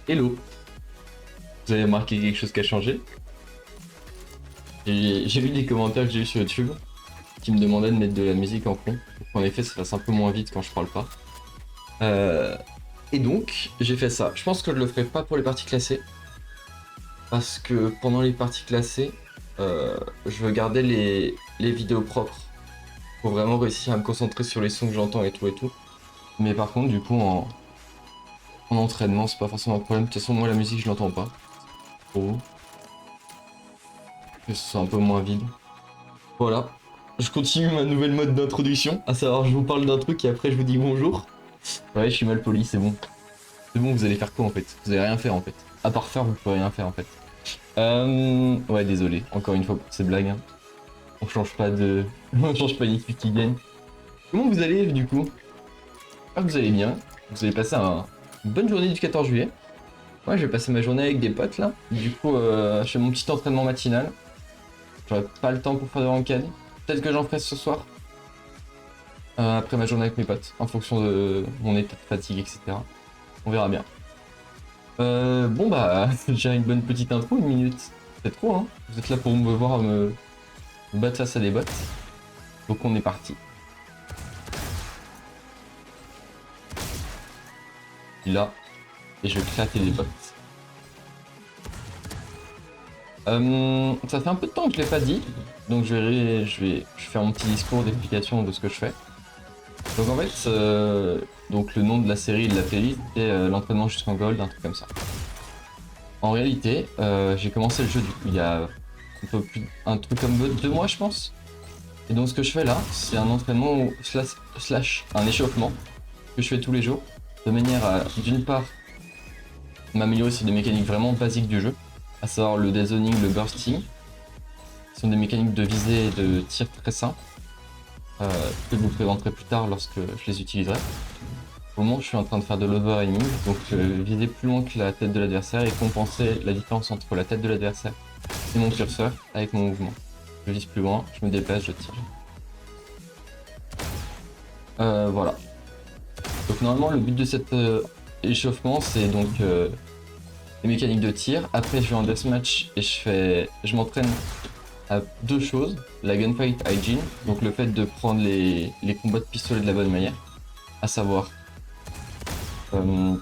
Hello, vous avez remarqué quelque chose qui a changé? J'ai vu des commentaires que j'ai eu sur YouTube qui me demandaient de mettre de la musique en fond pour qu'en effet ça fasse un peu moins vite quand je parle pas. Euh, et donc j'ai fait ça. Je pense que je le ferai pas pour les parties classées parce que pendant les parties classées, je veux garder les vidéos propres pour vraiment réussir à me concentrer sur les sons que j'entends et tout et tout. Mais par contre, du coup, en entraînement, c'est pas forcément un problème. De toute façon, moi la musique je l'entends pas. Pour vous, que ce soit un peu moins vide. Voilà. Je continue ma nouvelle mode d'introduction, à savoir je vous parle d'un truc et après je vous dis bonjour. Ouais, je suis mal poli, c'est bon. C'est bon, vous allez faire quoi en fait? Vous allez rien faire en fait. À part faire, vous pouvez rien faire en fait. Ouais, désolé, encore une fois pour ces blagues. Hein. On change pas de... On change pas l'équipe qui gagne. Comment vous allez du coup? J'espère que vous allez bien. Vous avez passé une bonne journée du 14 juillet. Ouais, je vais passer ma journée avec des potes là. Du coup, je fais mon petit entraînement matinal. J'aurai pas le temps pour faire de ranked. Peut-être que j'en ferai ce soir. Après ma journée avec mes potes, en fonction de mon état de fatigue, etc. On verra bien. Bon bah, j'ai une bonne petite intro, une minute. C'est trop, hein. Vous êtes là pour me voir me battre face à des bots. Donc on est parti. Là, et je vais éclater les bots. Ça fait un peu de temps que je l'ai pas dit, donc je vais faire mon petit discours d'explication de ce que je fais. Donc en fait, donc le nom de la série de la playlist est l'entraînement jusqu'en gold, un truc comme ça. En réalité, j'ai commencé le jeu du coup il y a un truc comme 2 mois je pense. Et donc ce que je fais là, c'est un entraînement slash un échauffement que je fais tous les jours, de manière à d'une part m'améliorer sur des mécaniques vraiment basiques du jeu, à savoir le dezoning, le bursting. Ce sont des mécaniques de visée et de tir très simples, que je vous présenterai plus tard lorsque je les utiliserai. Au moment, je suis en train de faire de l'over-aiming, donc viser plus loin que la tête de l'adversaire et compenser la différence entre la tête de l'adversaire et mon curseur avec mon mouvement. Je vise plus loin, je me déplace, je tire. Voilà. Donc normalement, le but de cet échauffement, c'est donc les mécaniques de tir. Après, je vais en deathmatch et je m'entraîne à 2 choses. La gunfight hygiene, donc le fait de prendre les combats de pistolet de la bonne manière, à savoir quand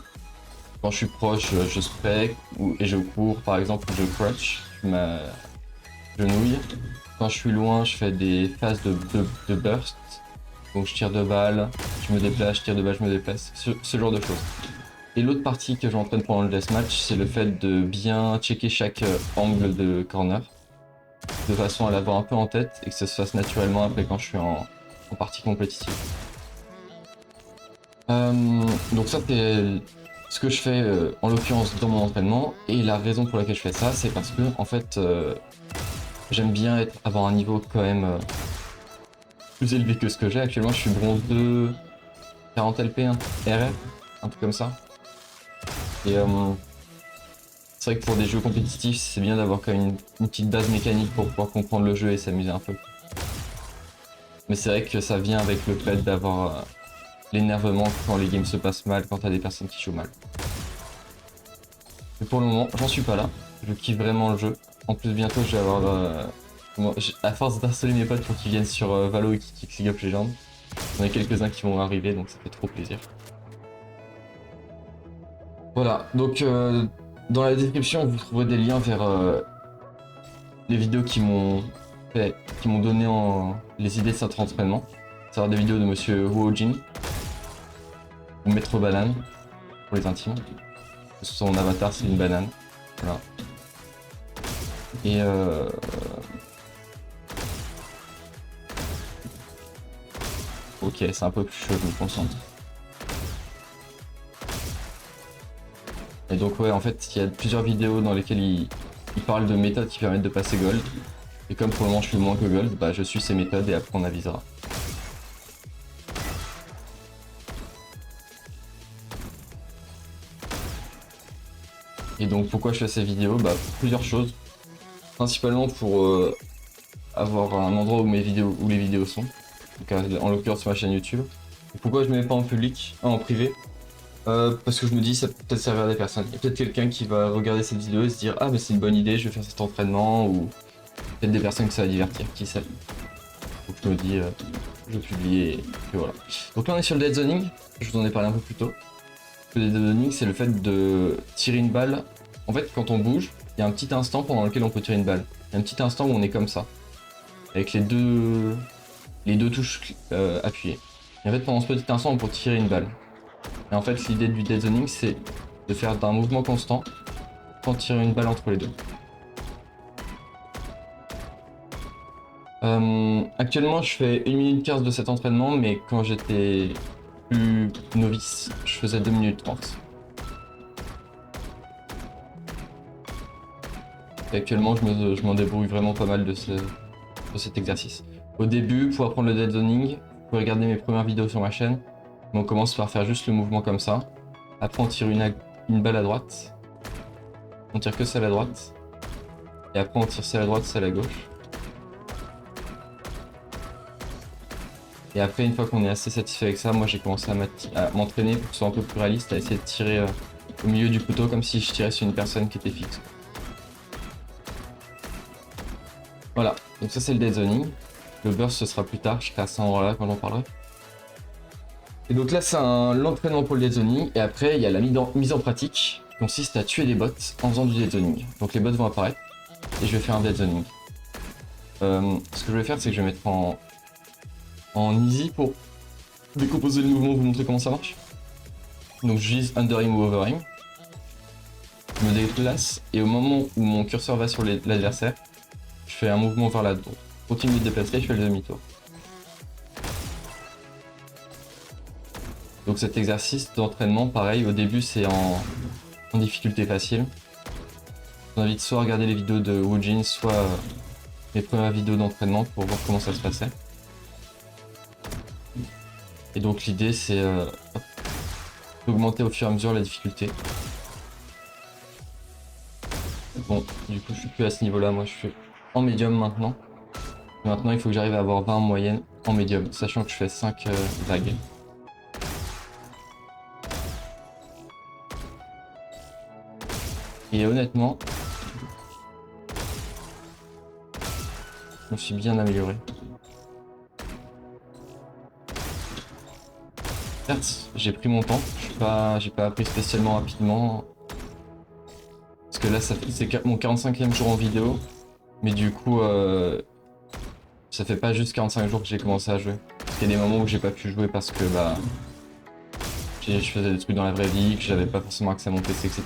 je suis proche, je spec et je cours, par exemple, je crouch, ma genouille. Quand je suis loin, je fais des phases de burst. Donc je tire 2 balles, je me déplace, je tire 2 balles, je me déplace, ce genre de choses. Et l'autre partie que j'entraîne pendant le deathmatch, c'est le fait de bien checker chaque angle de corner, de façon à l'avoir un peu en tête et que ça se fasse naturellement après quand je suis en partie compétitive. Donc ça c'est ce que je fais en l'occurrence dans mon entraînement, et la raison pour laquelle je fais ça, c'est parce que en fait j'aime bien avoir un niveau quand même plus élevé que ce que j'ai. Actuellement je suis bronze 2, 40 LP, RF, un truc comme ça. Et c'est vrai que pour des jeux compétitifs, c'est bien d'avoir quand même une petite base mécanique pour pouvoir comprendre le jeu et s'amuser un peu. Mais c'est vrai que ça vient avec le fait d'avoir l'énervement quand les games se passent mal, quand t'as des personnes qui jouent mal. Mais pour le moment, j'en suis pas là. Je kiffe vraiment le jeu. En plus, bientôt, je vais avoir... à force d'installer mes potes pour qu'ils viennent sur Valo et qu'ils kickent League of Legends, il y en a quelques-uns qui vont arriver, donc ça fait trop plaisir. Voilà, donc dans la description, vous trouverez des liens vers les vidéos qui m'ont donné les idées de cet entraînement. Ça va des vidéos de monsieur Woojin ou Maître Banane pour les intimes. Son avatar, c'est une banane. Voilà. Et ok, c'est un peu plus chaud, je me concentre. Et donc ouais, en fait, il y a plusieurs vidéos dans lesquelles il parle de méthodes qui permettent de passer gold. Et comme pour le moment je suis moins que gold, bah je suis ces méthodes et après on avisera. Et donc pourquoi je fais ces vidéos? Bah pour plusieurs choses. Principalement pour avoir un endroit où les vidéos sont. Donc, en l'occurrence sur ma chaîne YouTube. Et pourquoi je ne mets pas en public, en privé? Parce que je me dis ça peut peut-être servir à des personnes. Il y a peut-être quelqu'un qui va regarder cette vidéo et se dire ah mais c'est une bonne idée, je vais faire cet entraînement, ou peut-être des personnes que ça va divertir, qui savent. Donc je me dis je publie et voilà. Donc là on est sur le dead zoning, je vous en ai parlé un peu plus tôt. Le dead zoning c'est le fait de tirer une balle. En fait quand on bouge, il y a un petit instant pendant lequel on peut tirer une balle. Il y a un petit instant où on est comme ça, avec les deux touches appuyées. Et en fait pendant ce petit instant on peut tirer une balle. Et en fait l'idée du dead zoning c'est de faire d'un mouvement constant sans tirer une balle entre les deux. Actuellement je fais 1 minute 15 de cet entraînement, mais quand j'étais plus novice je faisais 2 minutes 30. Et actuellement je m'en débrouille vraiment pas mal de cet exercice. Au début, pour apprendre le dead zoning, vous pouvez regarder mes premières vidéos sur ma chaîne. On commence par faire juste le mouvement comme ça. Après on tire une balle à droite. On tire que celle à droite. Et après on tire celle à droite, celle à gauche. Et après, une fois qu'on est assez satisfait avec ça, moi j'ai commencé à m'entraîner pour que ce soit un peu plus réaliste, à essayer de tirer au milieu du couteau comme si je tirais sur une personne qui était fixe. Voilà, donc ça c'est le dead zoning. Le burst ce sera plus tard, je serai à cet endroit-là quand j'en parlerai. Et donc là c'est l'entraînement pour le dead zoning, et après il y a la mise en pratique qui consiste à tuer des bots en faisant du dead zoning. Donc les bots vont apparaître et je vais faire un dead zoning. Ce que je vais faire c'est que je vais mettre en easy pour décomposer le mouvement, vous montrer comment ça marche. Donc je vise under aim ou over aim. Je me déplace et au moment où mon curseur va sur l'adversaire, je fais un mouvement vers la droite. Continue de déplacer, je fais le demi-tour. Donc cet exercice d'entraînement, pareil, au début c'est en difficulté facile. Je vous invite soit à regarder les vidéos de Woojin, soit mes premières vidéos d'entraînement pour voir comment ça se passait. Et donc l'idée c'est d'augmenter au fur et à mesure la difficulté. Bon, du coup je suis plus à ce niveau là, moi je suis en médium maintenant. Maintenant il faut que j'arrive à avoir 20 en moyenne en médium, sachant que je fais 5 vagues. Et honnêtement, je me suis bien amélioré. Certes, j'ai pris mon temps, j'ai pas appris spécialement rapidement. Parce que là, c'est mon 45e jour en vidéo. Mais du coup, ça fait pas juste 45 jours que j'ai commencé à jouer. Parce qu'il y a des moments où j'ai pas pu jouer parce que bah, je faisais des trucs dans la vraie vie, que j'avais pas forcément accès à mon PC, etc.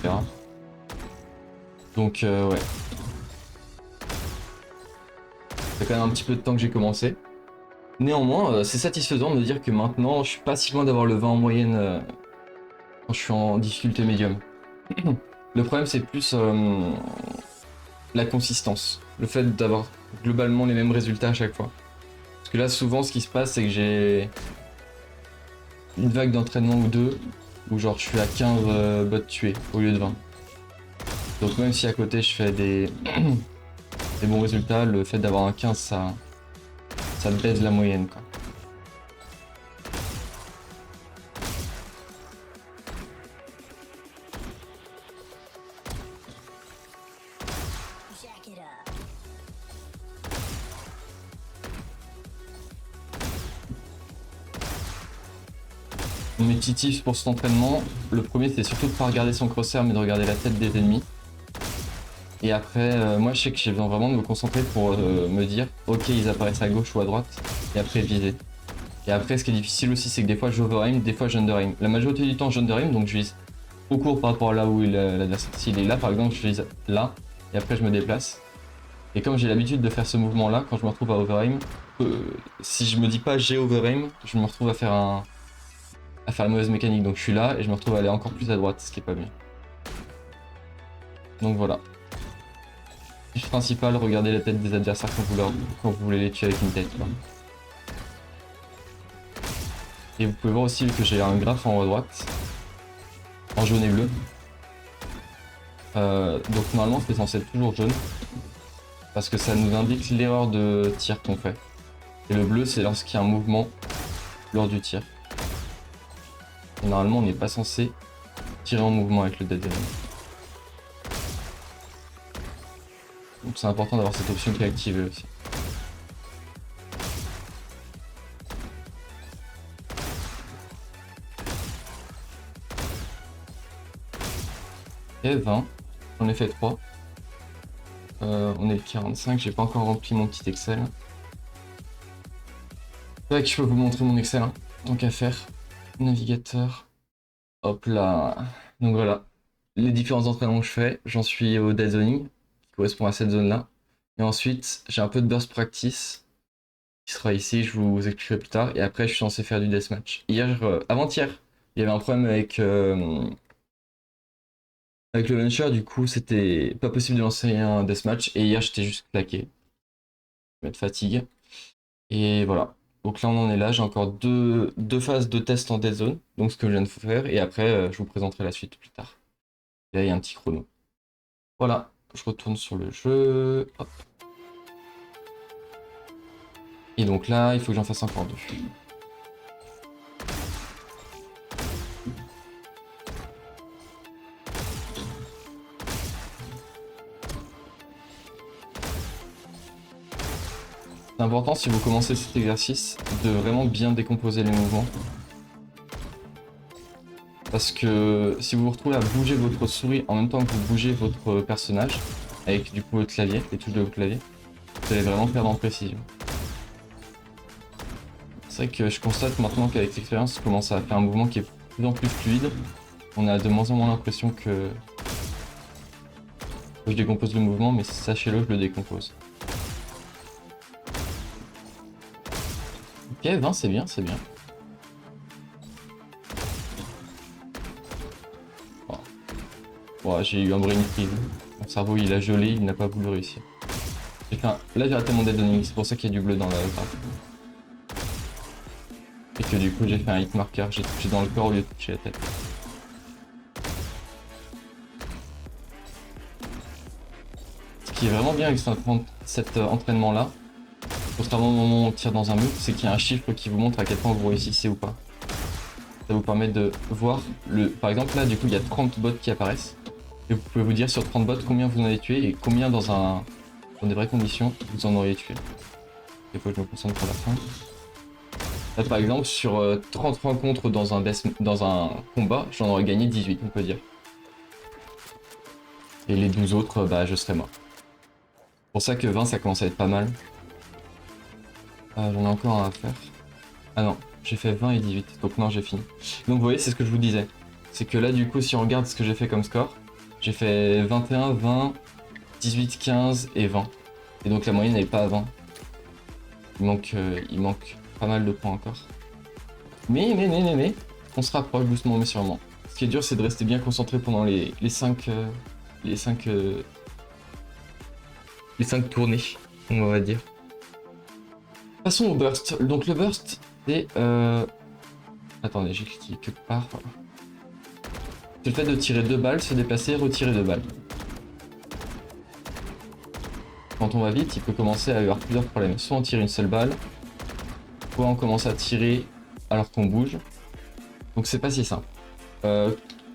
Donc ouais. C'est quand même un petit peu de temps que j'ai commencé. Néanmoins, c'est satisfaisant de me dire que maintenant, je suis pas si loin d'avoir le 20 en moyenne quand je suis en difficulté médium. Le problème, c'est plus la consistance. Le fait d'avoir globalement les mêmes résultats à chaque fois. Parce que là, souvent, ce qui se passe, c'est que j'ai une vague d'entraînement ou deux, où genre je suis à 15 bots tués au lieu de 20. Donc même si à côté je fais des bons résultats, le fait d'avoir un 15, ça baisse la moyenne, quoi. Mes petits tips pour cet entraînement, le premier c'est surtout de ne pas regarder son crosshair mais de regarder la tête des ennemis. Et après, moi je sais que j'ai besoin vraiment de me concentrer pour me dire ok ils apparaissent à gauche ou à droite et après viser. Et après ce qui est difficile aussi c'est que des fois je over aim, des fois je under aim. La majorité du temps je under aim donc je vise au court par rapport à là où l'adversaire. S'il est là par exemple je vise là et après je me déplace. Et comme j'ai l'habitude de faire ce mouvement là, quand je me retrouve à over aim, si je me dis pas j'ai over aim, je me retrouve à faire la mauvaise mécanique, donc je suis là et je me retrouve à aller encore plus à droite, ce qui est pas bien. Donc voilà. Le principal, regardez la tête des adversaires quand vous voulez les tuer avec une tête, quoi. Et vous pouvez voir aussi que j'ai un graphe en haut à droite, en jaune et bleu. Donc normalement c'est censé être toujours jaune, parce que ça nous indique l'erreur de tir qu'on fait. Et le bleu c'est lorsqu'il y a un mouvement lors du tir. Et normalement on n'est pas censé tirer en mouvement avec le dead zone. Donc c'est important d'avoir cette option qui est activée aussi. Et 20, j'en ai fait 3. On est le 45, j'ai pas encore rempli mon petit Excel. C'est vrai que je peux vous montrer mon Excel, hein, tant qu'à faire. Navigateur. Hop là. Donc voilà. Les différents entraînements que je fais, j'en suis au dead zoning, qui correspond à cette zone-là. Et ensuite, j'ai un peu de burst practice, qui sera ici, je vous expliquerai plus tard. Et après, je suis censé faire du deathmatch. Avant-hier, il y avait un problème avec le launcher, du coup, c'était pas possible de lancer un deathmatch. Et hier, j'étais juste claqué. Je vais mettre fatigue. Et voilà. Donc là, on en est là. J'ai encore deux phases de test en dead zone. Donc ce que je viens de faire. Et après, je vous présenterai la suite plus tard. Et là, il y a un petit chrono. Voilà. Je retourne sur le jeu. Hop. Et donc là, il faut que j'en fasse encore 2. C'est important si vous commencez cet exercice de vraiment bien décomposer les mouvements. Parce que si vous vous retrouvez à bouger votre souris en même temps que vous bougez votre personnage, avec du coup votre clavier, les touches de votre clavier, vous allez vraiment perdre en précision. C'est vrai que je constate maintenant qu'avec l'expérience, je commence à faire un mouvement qui est de plus en plus fluide. On a de moins en moins l'impression que je décompose le mouvement, mais sachez-le, je le décompose. Ok, 20, c'est bien, c'est bien. Ouais, j'ai eu un brain freeze. Mon cerveau il a gelé, il n'a pas voulu réussir. Là j'ai raté mon dead zoning, c'est pour ça qu'il y a du bleu dans la carte. Et que du coup j'ai fait un hit marker, j'ai touché dans le corps au lieu de toucher la tête. Ce qui est vraiment bien avec cet entraînement là, contrairement au moment où on tire dans un mur, c'est qu'il y a un chiffre qui vous montre à quel point vous réussissez ou pas. Ça vous permet de voir par exemple là du coup il y a 30 bots qui apparaissent. Et vous pouvez vous dire sur 30 bots combien vous en avez tué et combien dans des vraies conditions vous en auriez tué. Des fois je me concentre pour la fin. Là par exemple sur 30 rencontres dans un combat, j'en aurais gagné 18 on peut dire. Et les 12 autres, bah je serais mort. C'est pour ça que 20 ça commence à être pas mal. J'en ai encore un à faire. Ah non, j'ai fait 20 et 18, donc non j'ai fini. Donc vous voyez c'est ce que je vous disais. C'est que là du coup si on regarde ce que j'ai fait comme score, j'ai fait 21, 20, 18, 15 et 20. Et donc la moyenne n'est pas à 20. Il manque pas mal de points encore. Mais, on se rapproche doucement mais sûrement. Ce qui est dur c'est de rester bien concentré pendant les 5 tournées, on va dire. Passons au burst. Donc le burst c'est... Attendez, j'ai cliqué quelque part. Voilà. C'est le fait de tirer 2 balles, se déplacer, retirer 2 balles. Quand on va vite, il peut commencer à avoir plusieurs problèmes. Soit on tire une seule balle, soit on commence à tirer alors qu'on bouge. Donc c'est pas si simple.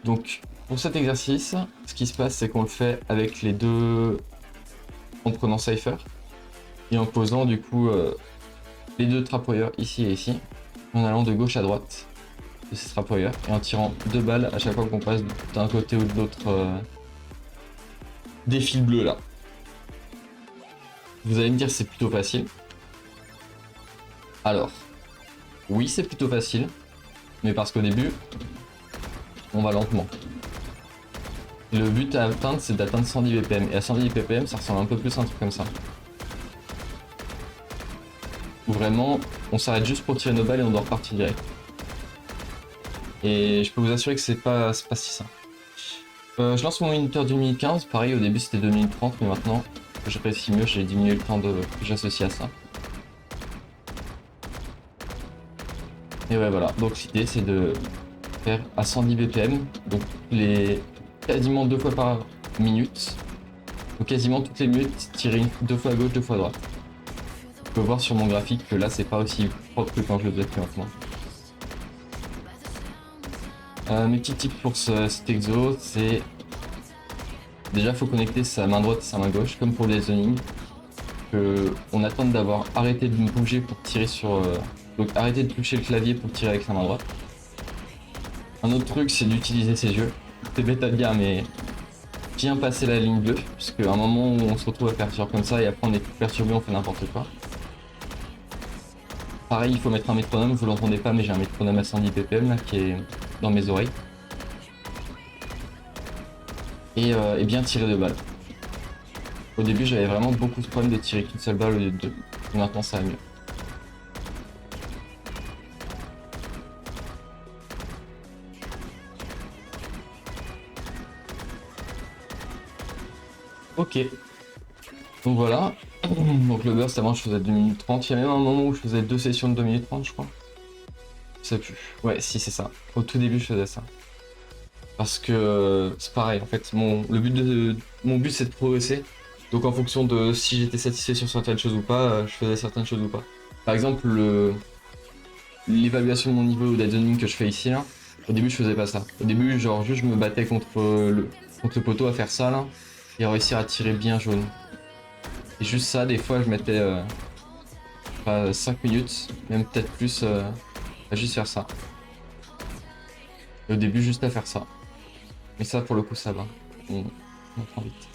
Donc pour cet exercice, ce qui se passe c'est qu'on le fait avec les deux... en prenant Cypher et en posant du coup les deux trapwires ici et ici, en allant de gauche à droite de ces trapwires et en tirant 2 balles à chaque fois qu'on passe d'un côté ou de l'autre des fils bleus là. Vous allez me dire c'est plutôt facile. Alors, oui c'est plutôt facile, mais parce qu'au début, on va lentement. Le but à atteindre c'est d'atteindre 110 BPM, et à 110 BPM ça ressemble un peu plus à un truc comme ça. Où vraiment, on s'arrête juste pour tirer nos balles et on doit repartir direct. Et je peux vous assurer que c'est pas si simple. Je lance mon minuteur du 2015, pareil au début c'était 2 minutes 30, mais maintenant je réussis mieux, j'ai diminué le temps que j'associe à ça. Et ouais voilà, donc l'idée c'est de faire à 110 BPM, donc quasiment 2 fois par minute. Donc quasiment toutes les minutes, tirer 2 fois à gauche, 2 fois à droite. Vous pouvez voir sur mon graphique que là c'est pas aussi propre que quand je le faisais plus maintenant. Mes petits tips pour cet exo, c'est... Déjà, faut connecter sa main droite et sa main gauche, comme pour le zoning. On attend d'avoir arrêté de bouger pour tirer sur... Donc arrêter de toucher le clavier pour tirer avec sa main droite. Un autre truc, c'est d'utiliser ses yeux. C'est bête à dire, mais bien passer la ligne bleue, puisque à un moment où on se retrouve à faire sur comme ça et après on est perturbé, on fait n'importe quoi. Pareil, il faut mettre un métronome, vous l'entendez pas, mais j'ai un métronome à 110 ppm là qui est dans mes oreilles. Et bien tirer de balles. Au début, j'avais vraiment beaucoup de problèmes de tirer qu'une seule balle au lieu de deux. Et maintenant, ça va mieux. Ok. Donc voilà. Donc le burst, avant, je faisais 2 minutes 30. Il y a même un moment où je faisais 2 sessions de 2 minutes 30, je crois. Je sais plus. Ouais, si, c'est ça. Au tout début, je faisais ça. Parce que c'est pareil, en fait. Mon but, c'est de progresser. Donc en fonction de si j'étais satisfait sur certaines choses ou pas, je faisais certaines choses ou pas. Par exemple, l'évaluation de mon niveau au dead zoning que je fais ici, là, au début, je faisais pas ça. Au début, genre, juste je me battais contre le poteau à faire ça, là, et à réussir à tirer bien jaune. Et juste ça, des fois, je mettais 5 minutes, même peut-être plus, à juste faire ça. Et au début, juste à faire ça. Mais ça, pour le coup, ça va. On prend vite.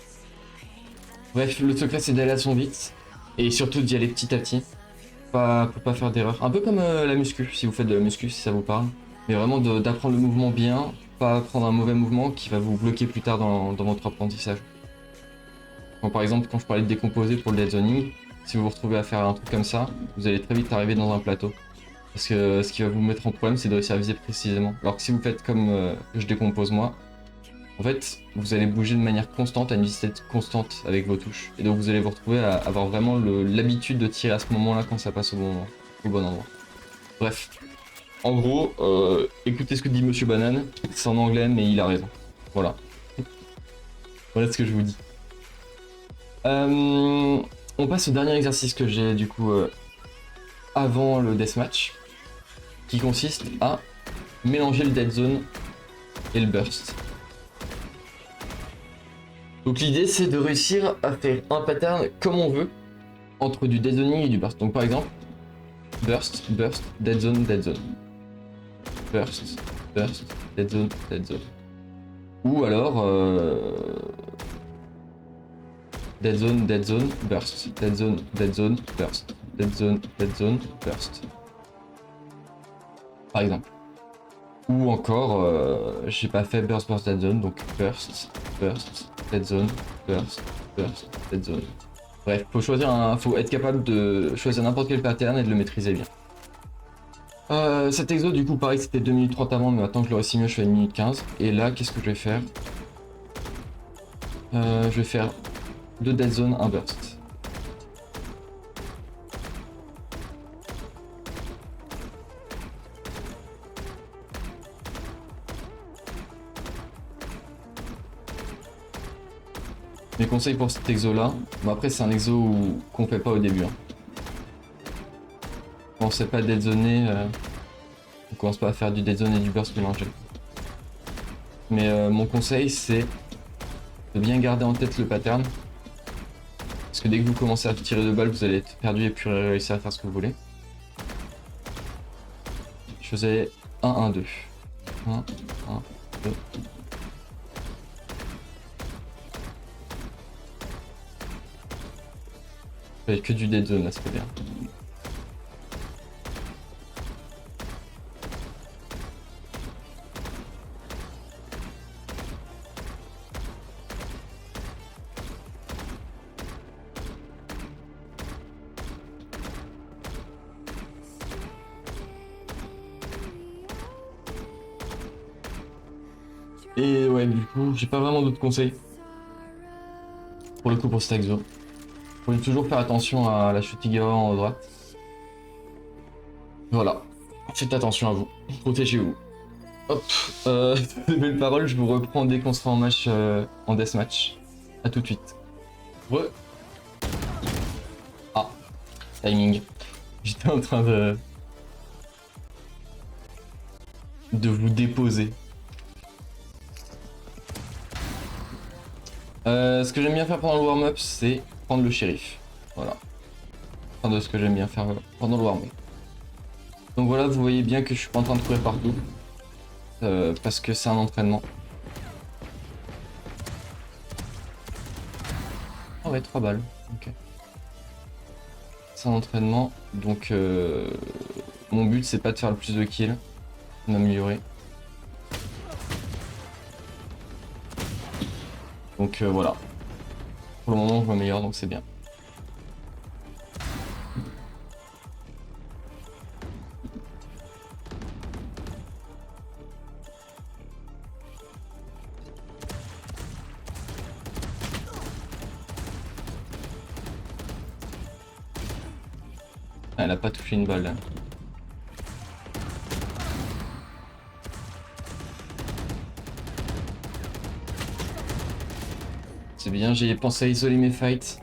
Bref, le secret, c'est d'aller à son vite. Et surtout d'y aller petit à petit. Pour pas faire d'erreur. Un peu comme la muscu, si vous faites de la muscu, si ça vous parle. Mais vraiment d'apprendre le mouvement bien, pas apprendre un mauvais mouvement qui va vous bloquer plus tard dans votre apprentissage. Par exemple, quand je parlais de décomposer pour le dead zoning, si vous vous retrouvez à faire un truc comme ça, vous allez très vite arriver dans un plateau. Parce que ce qui va vous mettre en problème, c'est de réussir à viser précisément. Alors que si vous faites comme je décompose moi, en fait, vous allez bouger de manière constante, à une vitesse constante avec vos touches. Et donc vous allez vous retrouver à avoir vraiment l'habitude de tirer à ce moment-là quand ça passe au bon endroit. Bref. En gros, écoutez ce que dit Monsieur Banane. C'est en anglais, mais il a raison. Voilà. Voilà ce que je vous dis. On passe au dernier exercice que j'ai du coup avant le deathmatch, qui consiste à mélanger le dead zone et le burst. Donc l'idée c'est de réussir à faire un pattern comme on veut entre du dead zoning et du burst. Donc par exemple, burst, burst, dead zone, dead zone. Burst, burst, dead zone, dead zone. Ou alors dead zone, burst. Dead zone, burst. Dead zone, burst. Par exemple. Ou encore, j'ai pas fait burst, burst, dead zone, donc burst, burst, dead zone, burst, burst, dead zone. Bref, faut être capable de choisir n'importe quel pattern et de le maîtriser bien. Cet exo, du coup, pareil, c'était 2 minutes 30 avant, mais maintenant que je le réussis mieux, je fais 1 minute 15. Et là, qu'est-ce que je vais faire? Je vais faire 2 dead zone, 1 burst. Mes conseils pour cet exo là, bon après c'est un exo qu'on fait pas au début. Hein. Quand on sait pas dead zoner, on commence pas à faire du dead zone et du burst mélangé. Mais mon conseil c'est de bien garder en tête le pattern. Parce que dès que vous commencez à tirer de balles, vous allez être perdu et puis réussir à faire ce que vous voulez. Je faisais 1, 1, 2. 1, 1, 2. Avec que du dead zone là, c'est pas bien. Et ouais, du coup, j'ai pas vraiment d'autres conseils. Pour le coup, pour cet exo. Faut toujours faire attention à la chute Igawa en haut à droite. Voilà. Faites attention à vous. Protégez-vous. Hop. De belles paroles, je vous reprends dès qu'on sera en match, en deathmatch. A tout de suite. Ouais. Ah. Timing. J'étais en train de vous déposer. Ce que j'aime bien faire pendant le warm-up, c'est prendre le shérif. Voilà. Enfin, de ce que j'aime bien faire pendant le warm-up. Donc voilà, vous voyez bien que je suis pas en train de courir partout. Parce que c'est un entraînement. Ah ouais, 3 balles. Ok. C'est un entraînement. Donc mon but c'est pas de faire le plus de kills. De m'améliorer. Donc voilà. Pour le moment je m'améliore donc c'est bien. Ah, elle a pas touché une balle là. C'est bien, j'ai pensé à isoler mes fights.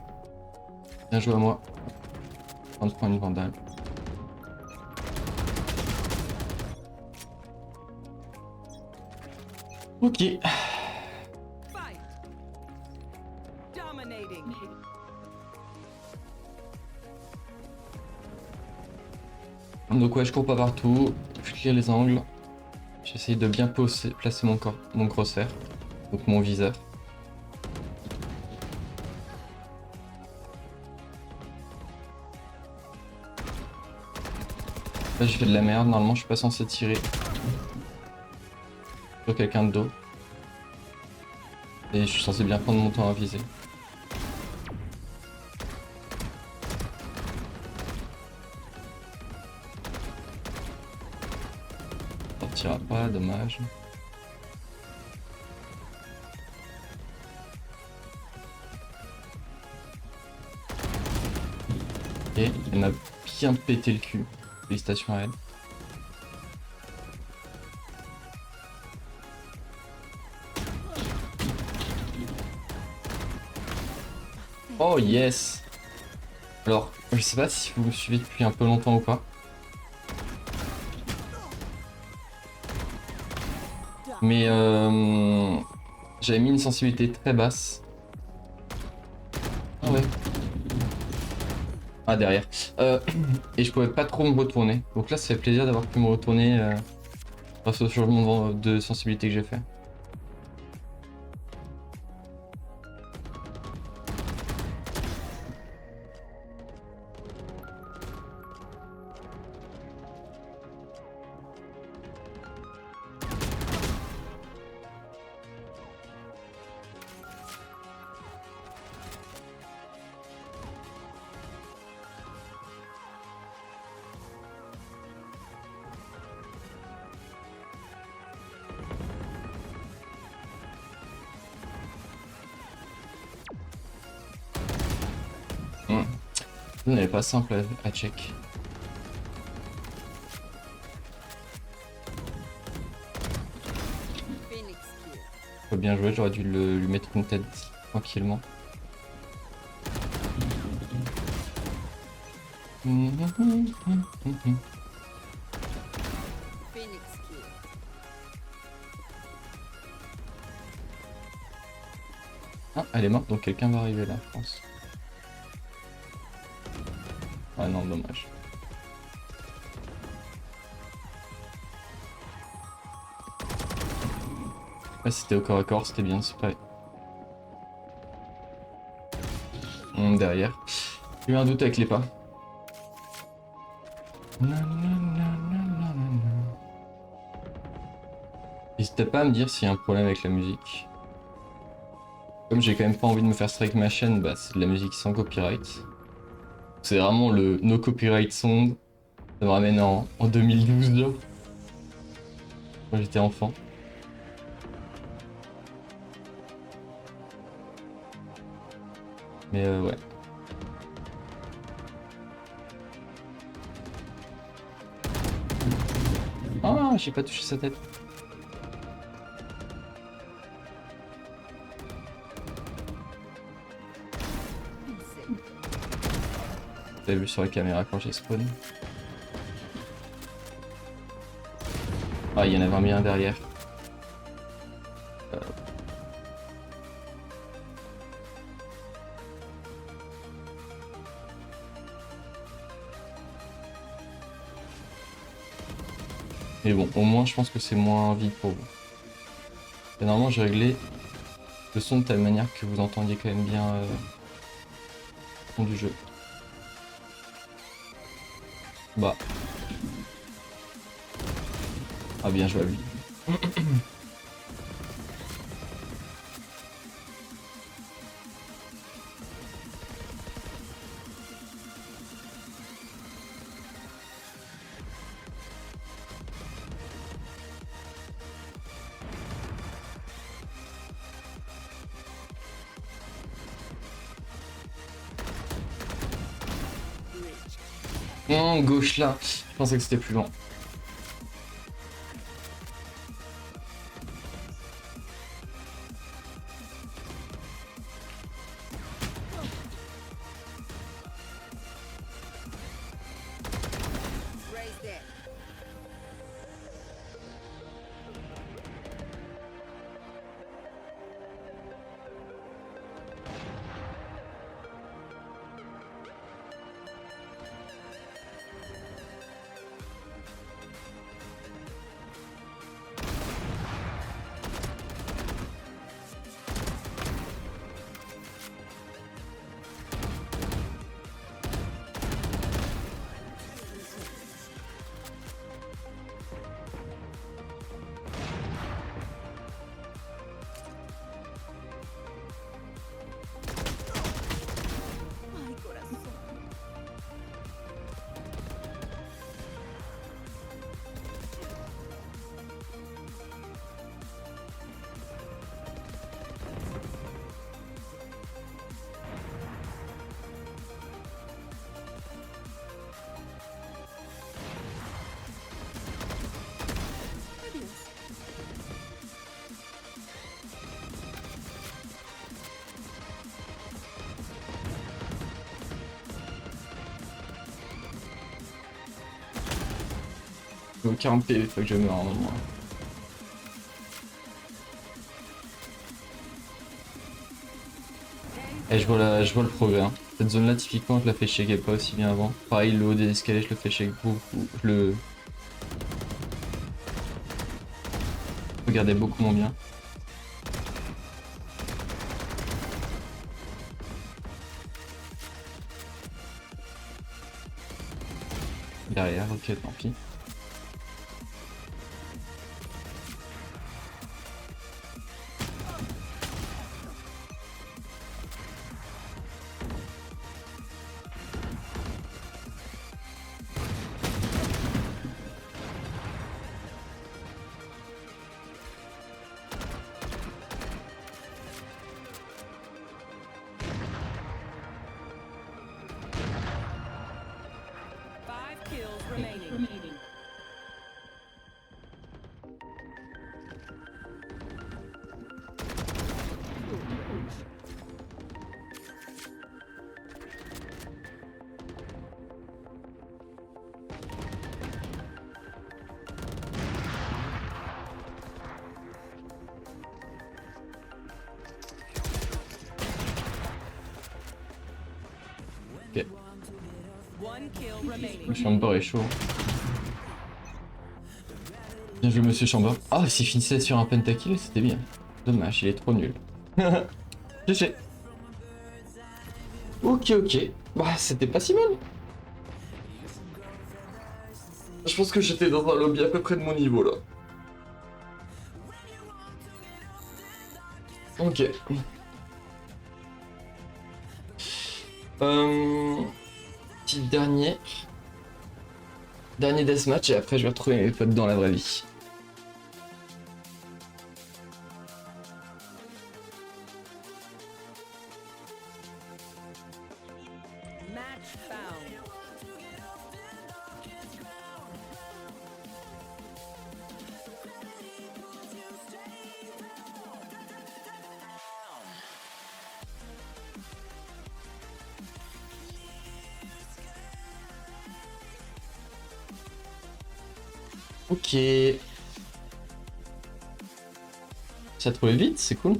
Bien joué à moi. On prend une vandale. Ok. Donc ouais, je cours pas partout. Je clear les angles. J'essaye de bien placer mon crosshair. Donc mon viseur. Là j'ai fait de la merde, normalement je suis pas censé tirer sur quelqu'un de dos. Et je suis censé bien prendre mon temps à viser. Ça sortira pas, dommage. Ok, elle m'a bien pété le cul. Félicitations à elle. Oh yes! Alors, je sais pas si vous me suivez depuis un peu longtemps ou pas. Mais j'avais mis une sensibilité très basse. Ah ouais. Ah derrière. Et je pouvais pas trop me retourner. Donc là ça fait plaisir d'avoir pu me retourner grâce au changement de sensibilité que j'ai fait. Ce n'est pas simple à check. Faut bien jouer, j'aurais dû lui mettre une tête tranquillement. Ah, elle est morte, donc quelqu'un va arriver là, je pense. Ah non, dommage. Ouais, c'était au corps à corps, c'était bien, c'est pas... Derrière. J'ai eu un doute avec les pas. N'hésitez pas à me dire s'il y a un problème avec la musique. Comme j'ai quand même pas envie de me faire strike ma chaîne, bah c'est de la musique sans copyright. C'est vraiment le no copyright song. Ça me ramène en 2012 là. Quand j'étais enfant. Mais ouais. Ah, j'ai pas touché sa tête. T'as vu sur la caméra quand j'ai spawn. Ah, il y en avait un derrière. Mais bon, au moins je pense que c'est moins vide pour vous. Et normalement j'ai réglé le son de telle manière que vous entendiez quand même bien le son du jeu. Bah. Ah bien joué à lui. Non, gauche là. Je pensais que c'était plus loin. Au 40 PV, faut que je meure un moment. Et je vois le progrès. Hein. Cette zone là, typiquement, je la fais shake pas aussi bien avant. Pareil, le haut des escaliers, je le fais shake beaucoup. Je regardais beaucoup moins bien. Derrière, ok, tant pis. Ok. Le Chamber est chaud. Bien joué, monsieur Chamber. Ah, s'il finissait sur un pentakill, c'était bien. Dommage, il est trop nul. GG. Ok, ok. Bah, c'était pas si mal. Je pense que j'étais dans un lobby à peu près de mon niveau là. Ok. Petit dernier. Dernier deathmatch et après je vais retrouver mes potes dans la vraie vie. Ok. Ça a trouvé vite, c'est cool.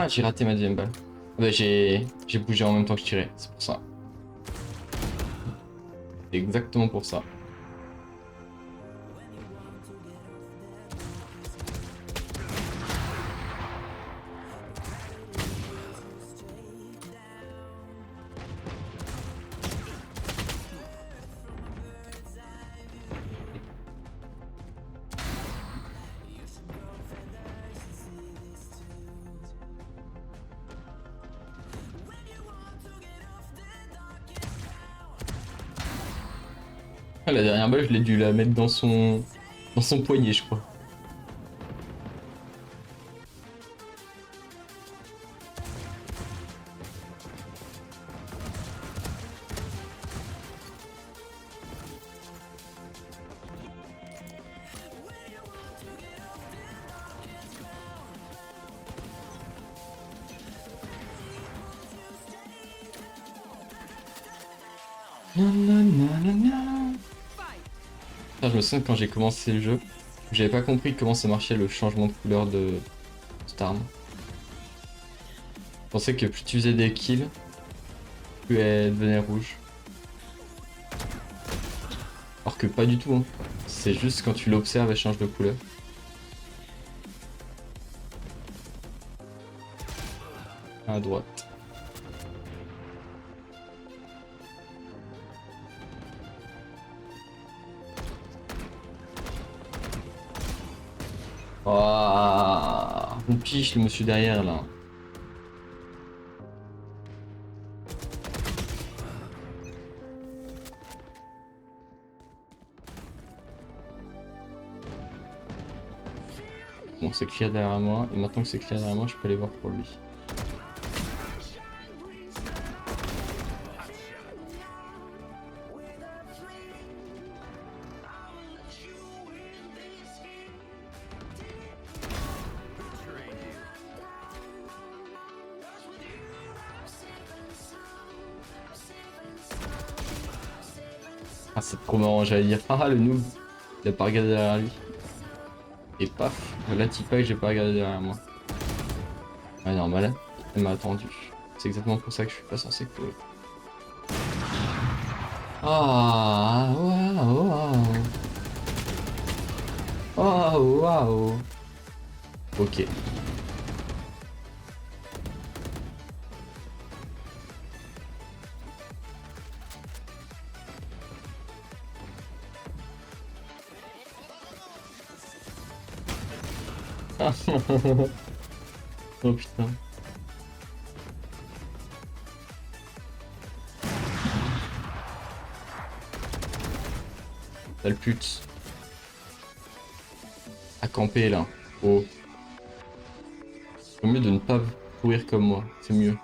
Ah, j'ai raté ma deuxième balle. Bah, j'ai bougé en même temps que je tirais, c'est pour ça. C'est exactement pour ça. Ah, la dernière balle, je l'ai dû la mettre dans son poignet, je crois. Ah, je me souviens quand j'ai commencé le jeu, j'avais pas compris comment ça marchait le changement de couleur de cette arme. Je pensais que plus tu faisais des kills, plus elle devenait rouge. Alors que pas du tout, hein. C'est juste quand tu l'observes, elle change de couleur. À droite. Oh, on piche le monsieur derrière là. Bon, c'est clair derrière moi, et maintenant que c'est clair derrière moi, je peux aller voir pour lui. Ah, c'est trop marrant, j'allais dire, ah le noob, il a pas regardé derrière lui. Et paf, la tipa, j'ai pas regardé derrière moi. Ouais, normal, hein. Elle m'a attendu. C'est exactement pour ça que je suis pas censé courir. Ah, waouh, waouh. Oh, waouh. Ok. Oh putain. Sale pute. À camper là. Oh. C'est mieux de ne pas courir comme moi. C'est mieux.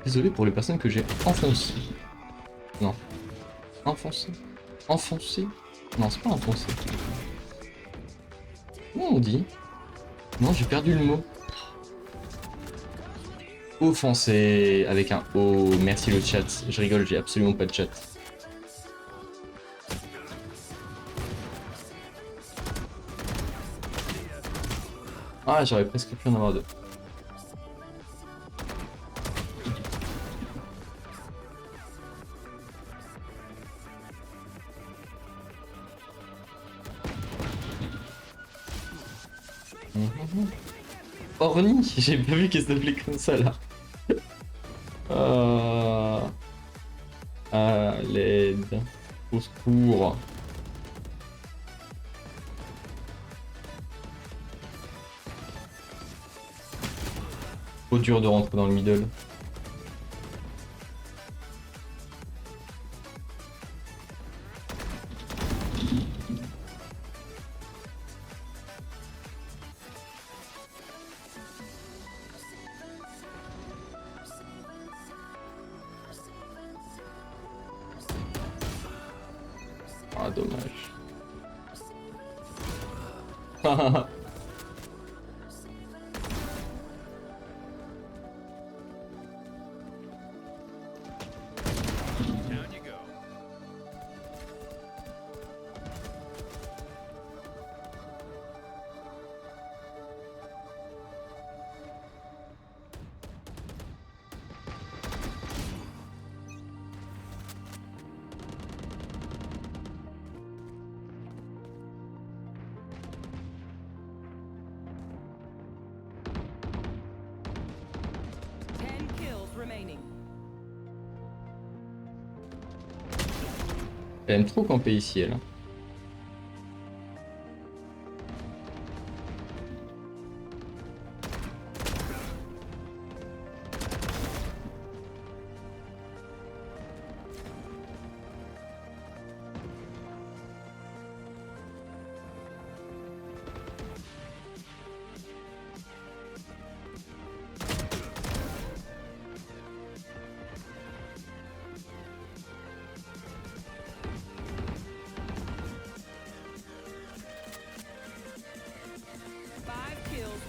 Désolé pour les personnes que j'ai enfoncées. Non. Enfoncé. Enfoncé. Non, c'est pas enfoncé. Comment on dit? Non, j'ai perdu le mot. Offensé avec un O. Merci le chat. Je rigole, j'ai absolument pas de chat. Ah, j'aurais presque pu en avoir deux. Orni, j'ai pas vu qu'elle s'appelait comme ça là. À l'aide. Au secours. Trop dur de rentrer dans le middle. Ah, dommage. Elle aime trop camper ici, elle.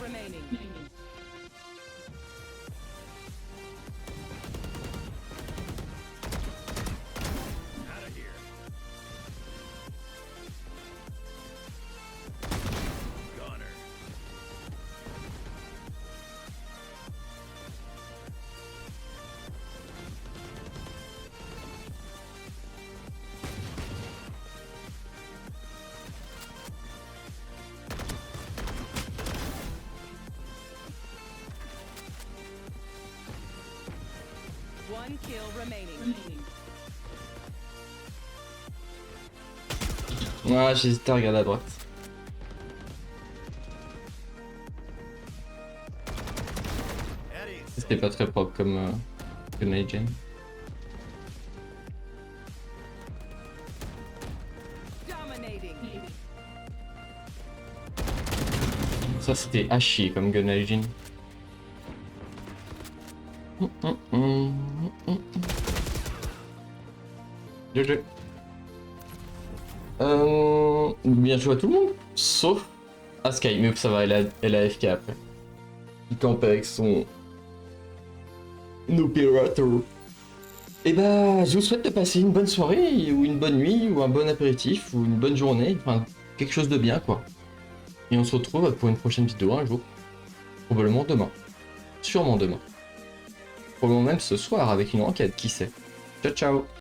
Remaining. Out of here. Gunner. One kill remaining. Ouais, j'hésitais à regarder à droite. Eddie. C'était pas très propre comme Night Gen. Dominating. Ça c'était à chier comme Gun Hygiene. GG. Bien joué à tout le monde, sauf à Sky, mais ça va, elle a AFK après. Il campe avec son opérateur. Et bah, je vous souhaite de passer une bonne soirée, ou une bonne nuit, ou un bon apéritif, ou une bonne journée, enfin quelque chose de bien quoi. Et on se retrouve pour une prochaine vidéo un jour. Probablement demain. Sûrement demain. Probablement même ce soir avec une enquête, qui sait. Ciao ciao.